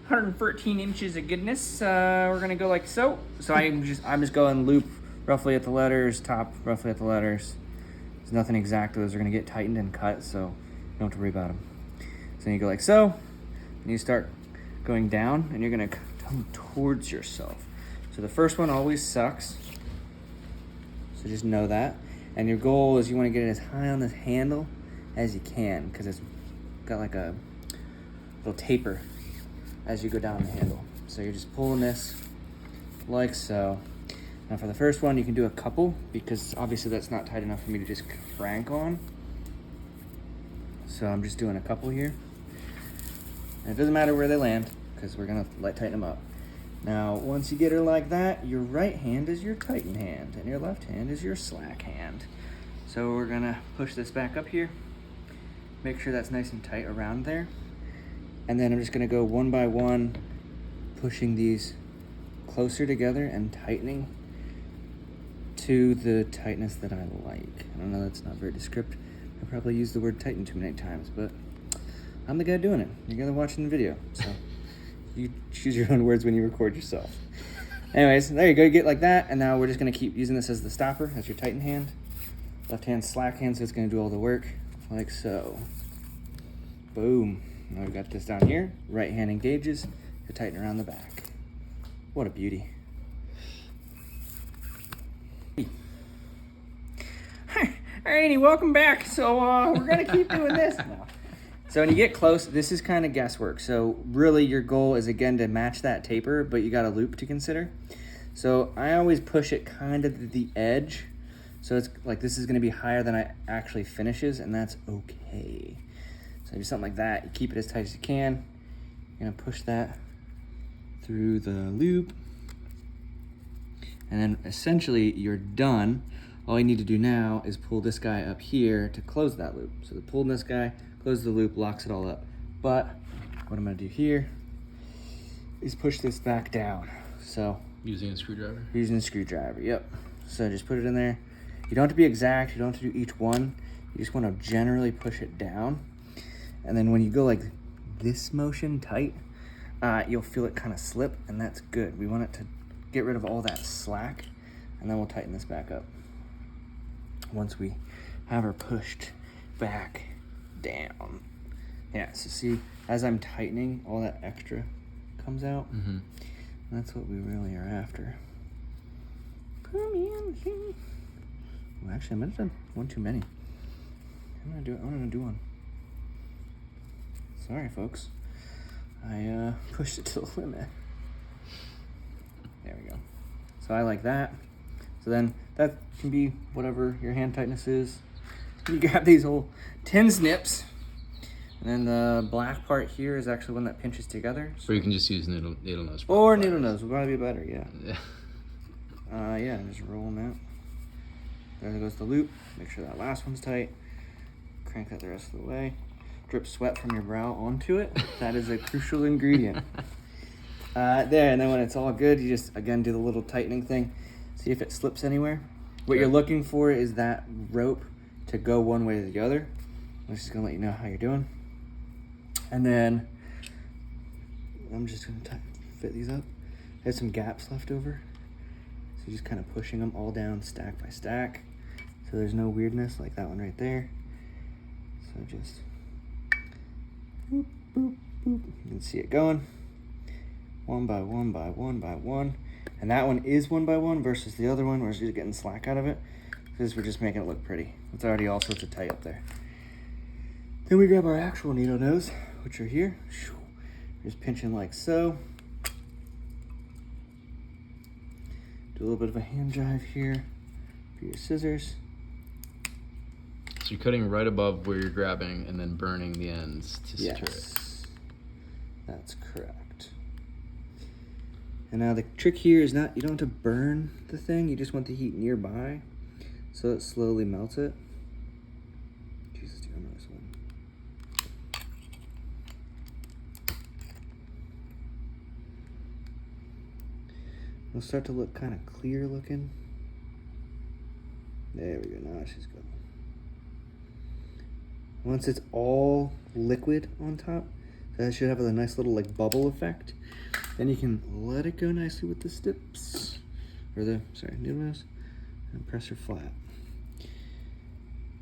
113 inches of goodness. We're gonna go like so. So I'm just going loop roughly at the letters, top roughly at the letters. There's nothing exact. Those are gonna get tightened and cut, so you don't have to worry about them. So you go like so, and you start going down, and you're gonna come towards yourself. So the first one always sucks. So just know that. And your goal is you want to get it as high on this handle as you can, because it's got like a little taper as you go down the handle. So you're just pulling this like so. Now for the first one, you can do a couple, because obviously that's not tight enough for me to just crank on. So I'm just doing a couple here. And it doesn't matter where they land, because we're gonna tighten them up. Now, once you get her like that, your right hand is your tighten hand, and your left hand is your slack hand. So we're gonna push this back up here, make sure that's nice and tight around there. And then I'm just gonna go one by one, pushing these closer together and tightening to the tightness that I like. I don't know, that's not very descriptive. I probably used the word tighten too many times, but I'm the guy doing it. You're gonna watch in the video, so you choose your own words when you record yourself. Anyways, there you go, you get like that, and now we're just gonna keep using this as the stopper, as your tighten hand. Left hand slack hand, so it's gonna do all the work, like so. Boom. Now we've got this down here. Right hand engages to tighten around the back. What a beauty. Alrighty, welcome back. So we're gonna keep doing this now. So when you get close, this is kind of guesswork. So really your goal is again to match that taper, but you got a loop to consider. So I always push it kind of to the edge. So it's like this is gonna be higher than I actually finishes, and that's okay. So do something like that. You keep it as tight as you can. You're gonna push that through the loop. And then essentially you're done. All you need to do now is pull this guy up here to close that loop. So pulling this guy, close the loop, locks it all up. But what I'm gonna do here is push this back down. So using a screwdriver? Using a screwdriver, yep. So just put it in there. You don't have to be exact, you don't have to do each one. You just wanna generally push it down. And then when you go like this motion tight, you'll feel it kind of slip, and that's good. We want it to get rid of all that slack, and then we'll tighten this back up once we have her pushed back down. Yeah, so see, as I'm tightening, all that extra comes out. Mm-hmm. That's what we really are after. Come in here. Oh, actually, I might have done one too many. I'm gonna do one. Sorry, folks. I pushed it to the limit. There we go. So I like that. So then that can be whatever your hand tightness is. You grab these whole 10 snips, and then the black part here is actually one that pinches together. So. Or you can just use needle nose. Or needle nose would probably be better, yeah. Yeah, just roll them out. There goes the loop. Make sure that last one's tight. Crank that the rest of the way. Drip sweat from your brow onto it. That is a crucial ingredient. There, and then when it's all good, you just, again, do the little tightening thing. See if it slips anywhere. What you're looking for is that rope to go one way or the other. I'm just gonna let you know how you're doing. And then I'm just gonna fit these up. There's some gaps left over. So you're just kind of pushing them all down stack by stack. So there's no weirdness like that one right there. So just boop, boop, boop. You can see it going one by one by one by one. And that one is one by one versus the other one where it's just getting slack out of it. Because we're just making it look pretty. It's already all sorts of tight up there. Then we grab our actual needle nose, which are here. Just pinching like so. Do a little bit of a hand drive here for your scissors. So you're cutting right above where you're grabbing and then burning the ends to secure it. That's correct. And now the trick here is not, you don't have to burn the thing, you just want the heat nearby so it slowly melts it. Jesus, do I know this one? It'll start to look kind of clear looking. There we go, now she's good. Once it's all liquid on top, That should have a nice little like bubble effect. Then you can let it go nicely with the stips, or the noodle nose, and press her flat.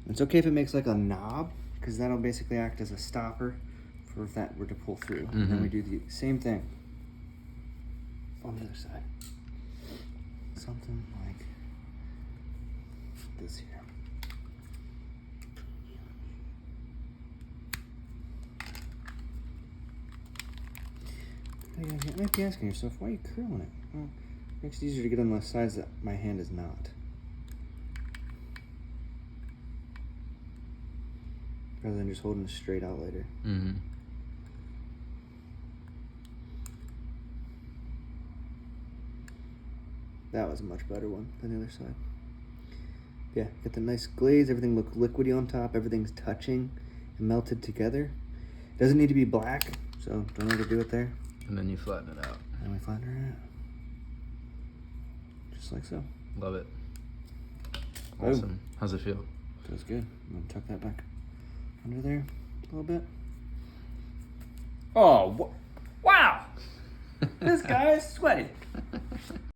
It's okay if it makes like a knob, because that'll basically act as a stopper for if that were to pull through. And then we do the same thing on the other side. Something like this here. You might be asking yourself, why are you curling it? Well, it makes it easier to get on the sides that my hand is not. Rather than just holding it straight out later. That was a much better one than the other side. Yeah, get the nice glaze, everything look liquidy on top, everything's touching and melted together. Doesn't need to be black, so don't overdo it there. And then you flatten it out. And we flatten her out. Just like so. Love it. Awesome. Boom. How's it feel? Feels good. I'm gonna tuck that back under there a little bit. Oh, wow! This guy is sweaty.